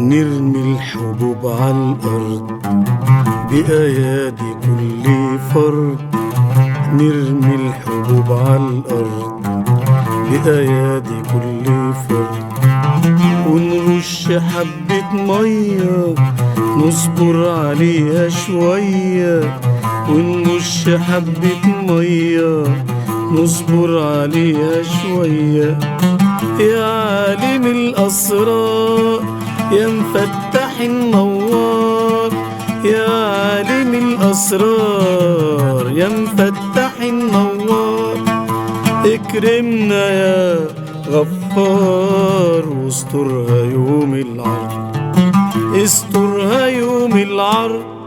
نرمي الحبوب عالأرض بأيادي كل فرد، نرمي الحبوب عالأرض بأيادي كل فرد، ونرش حبة مية نصبر عليها شوية، ونرش حبة مية نصبر عليها شوية. يا عالم الأسرار يا مفتح النوار، يا عالم الأسرار يا مفتح النوار، اكرمنا يا غفار واسترها يوم العرض، استرها يوم العرض.